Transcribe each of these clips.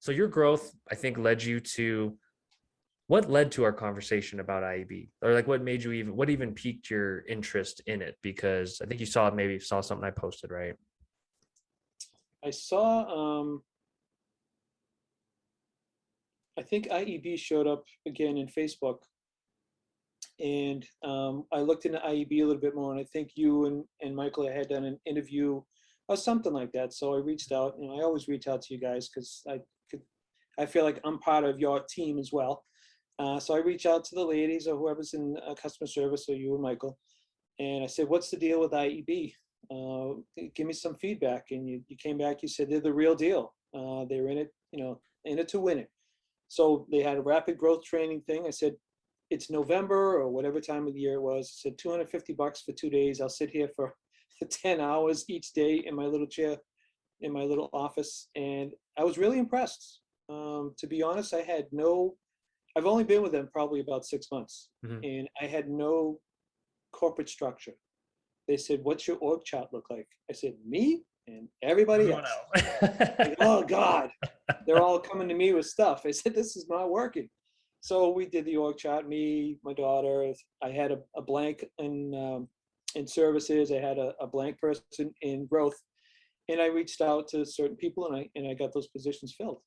So your growth, I think, led you to what led to our conversation about IEB, or like what made you even what even piqued your interest in it? Because I think you saw maybe saw something I posted, right? I saw, I think IEB showed up again in Facebook, and I looked into IEB a little bit more, and I think you and Michael had done an interview or something like that. So I reached out, and I always reach out to you guys because I feel like I'm part of your team as well. So I reach out to the ladies or whoever's in customer service, or you and Michael, and I said, "What's the deal with IEB? Give me some feedback." And you came back. You said they're the real deal. They're in it, in it to win it. So they had a rapid growth training thing. I said, it's November or whatever time of the year it was. I said $250 for 2 days. I'll sit here for 10 hours each day in my little chair in my little office, and I was really impressed. To be honest, I've only been with them probably about 6 months, Mhm. and I had no corporate structure. They said, "What's your org chart look like?" I said, "Me and everybody Everyone else." else. Like, oh God, they're all coming to me with stuff. I said, "This is not working." So we did the org chart. Me, my daughter. I had a blank in services. I had a blank person in growth, and I reached out to certain people, and I got those positions filled.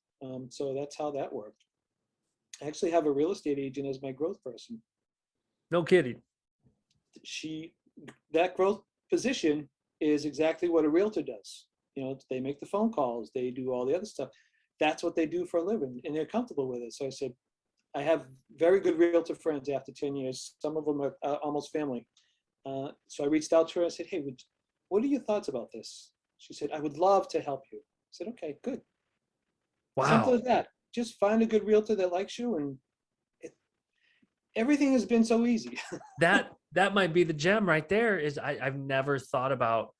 So that's how that worked. I actually have a real estate agent as my growth person. No kidding. She That growth position is exactly what a realtor does. They make the phone calls, they do all the other stuff. That's what they do for a living, and they're comfortable with it. So I said, I have very good realtor friends after 10 years. Some of them are almost family. So I reached out to her and said, "Hey, what are your thoughts about this?" She said, "I would love to help you." I said, "Okay, good." Simple Wow. as that. Just find a good realtor that likes you, and it, everything has been so easy. That might be the gem right there. Is I've never thought about,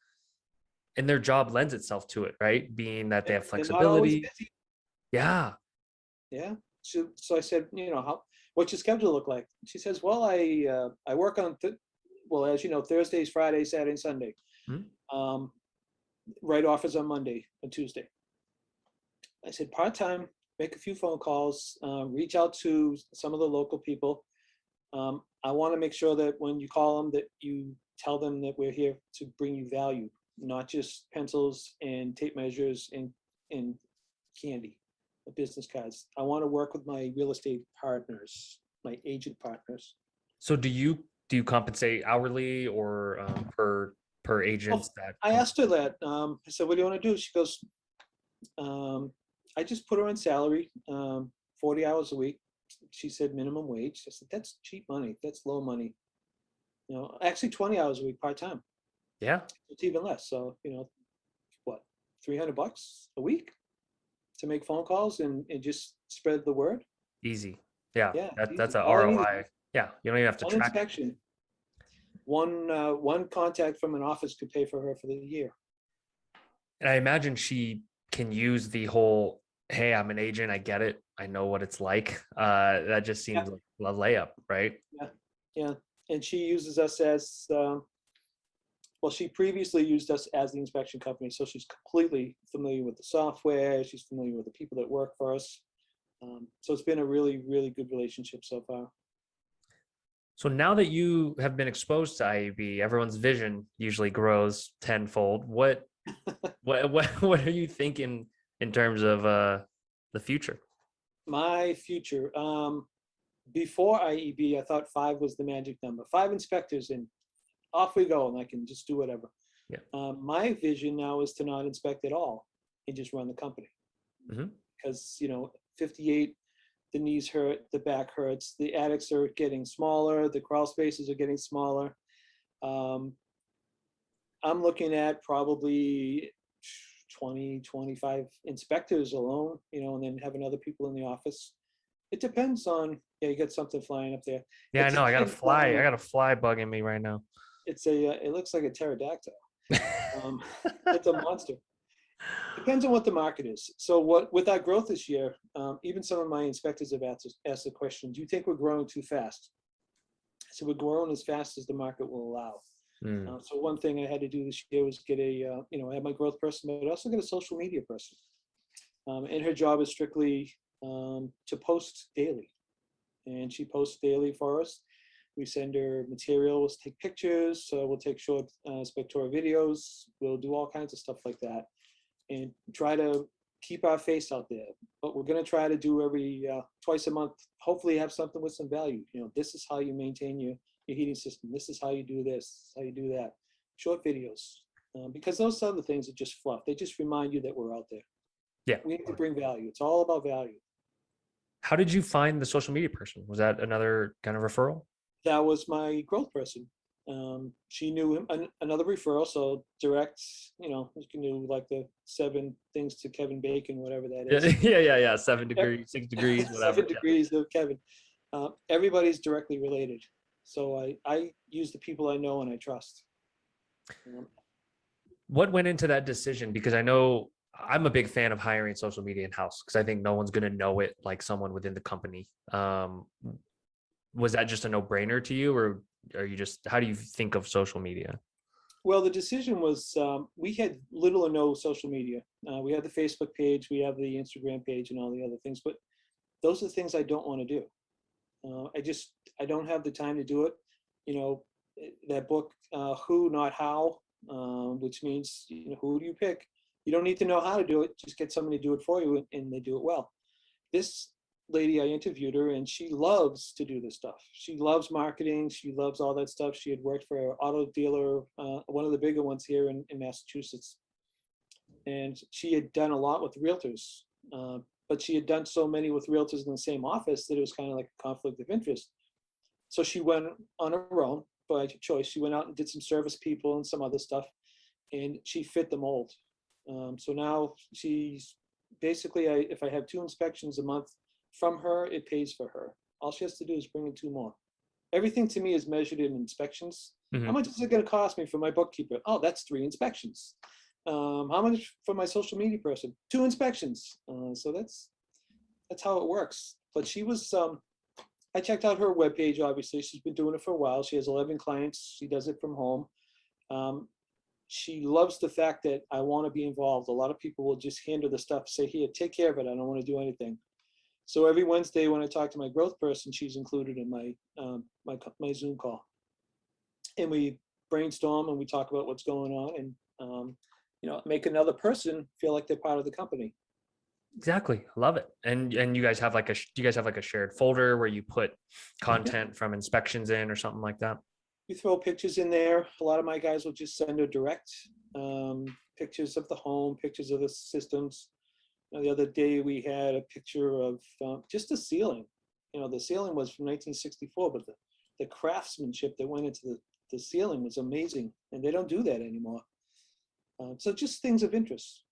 and their job lends itself to it, right? Being that they have They're not always flexibility. busy. Yeah. Yeah. So I said, what's your schedule look like? She says, "Well, I work on, well, as you know, Thursdays, Fridays, Saturday, and Sunday. Mhm. Um, Write offers on Monday and Tuesday." I said, "Part-time, make a few phone calls, reach out to some of the local people. I want to make sure that when you call them, that you tell them that we're here to bring you value, not just pencils and tape measures and candy, business cards. I want to work with my real estate partners, my agent partners." So do you compensate hourly or per agents Well, that I come? asked her that. I said, "What do you want to do?" She goes, um, "I just put her on salary, 40 hours a week." She said minimum wage. I said, "That's cheap money. That's low money. Actually 20 hours a week part-time. Yeah, It's even less. So, what, $300 a week to make phone calls and just spread the word?" easy. Yeah, Yeah, that's easy. a All I need is ROI. Yeah, you don't even have to one track it. inspection. One contact from an office could pay for her for the year. And I imagine she can use the whole, hey, I'm an agent, I get it, I know what it's like. That just Yeah, seems like a layup, right? yeah, yeah. And she uses us as, well, she previously used us as the inspection company, so she's completely familiar with the software. She's familiar with the people that work for us. So it's been a really, really good relationship so far. So now that you have been exposed to IUB, everyone's vision usually grows tenfold. What are you thinking in terms of the future? My future. Before IEB, I thought five was the magic number. Five inspectors, and off we go, and I can just do whatever. Yeah. My vision now is to not inspect at all and just run the company. Mhm. Because 58, the knees hurt, the back hurts, the attics are getting smaller, the crawl spaces are getting smaller. Um, I'm looking at probably 20, 25 inspectors alone, and then having other people in the office. It depends on, yeah, you got something flying up there. Yeah, I It's a know. I got a kid fly. I flying. got a fly bugging me right now. It looks like a pterodactyl. Um, it's a monster. Depends on what the market is. So with our growth this year, even some of my inspectors have asked the question, "Do you think we're growing too fast?" So we're growing as fast as the market will allow. Mm. So one thing I had to do this year was get I had my growth person, but I also get a social media person. And her job is strictly to post daily. And she posts daily for us. We send her materials, take pictures, we'll take short Spectora videos, we'll do all kinds of stuff like that, and try to keep our face out there. But we're going to try to do every twice a month, hopefully have something with some value. You know, this is how you maintain your heating system. This is how you do this, how you do that. Short videos, because those other things are just fluff. They just remind you that we're out there. Yeah. We need to bring value. It's all about value. How did you find the social media person? Was that another kind of referral? That was my growth person. She knew him, another referral, so direct, you know, you can do like the 7 things to Kevin Bacon, whatever that is. Yeah. 7 degrees, 6 degrees, whatever. 7 degrees of Kevin. Everybody's directly related. So I use the people I know and I trust. What went into that decision? Because I know I'm a big fan of hiring social media in-house because I think no one's going to know it like someone within the company. Was that just a no-brainer to you, or are you just, how do you think of social media? Well, the decision was we had little or no social media. We have the Facebook page, we have the Instagram page and all the other things, but those are the things I don't want to do. I don't have the time to do it. You know, that book, Who, Not How, which means, you know, who do you pick? You don't need to know how to do it. Just get somebody to do it for you, and they do it well. This lady, I interviewed her, and she loves to do this stuff. She loves marketing. She loves all that stuff. She had worked for an auto dealer, one of the bigger ones here in Massachusetts. And she had done a lot with realtors, but she had done so many with realtors in the same office that it was kind of like a conflict of interest. So she went on her own by choice. She went out and did some service people and some other stuff, and she fit the mold. So now she's basically, if I have 2 inspections a month from her, it pays for her. All she has to do is bring in 2 more. Everything to me is measured in inspections. How much is it going to cost me for my bookkeeper? Oh, that's 3 inspections. How much for my social media person? 2 inspections. So that's how it works. But she was, I checked out her webpage, obviously. She's been doing it for a while. She has 11 clients. She does it from home. She loves the fact that I want to be involved. A lot of people will just hand her the stuff, say, here, take care of it. I don't want to do anything. So every Wednesday when I talk to my growth person, she's included in my my Zoom call. And we brainstorm and we talk about what's going on, and you know, make another person feel like they're part of the company. Exactly. I love it. And you guys have like do you guys have like a shared folder where you put content from inspections in or something like that? You throw pictures in there. A lot of my guys will just send her direct pictures of the home, pictures of the systems. You know, the other day we had a picture of just the ceiling. You know, the ceiling was from 1964, but the craftsmanship that went into the ceiling was amazing, and they don't do that anymore. So just things of interest.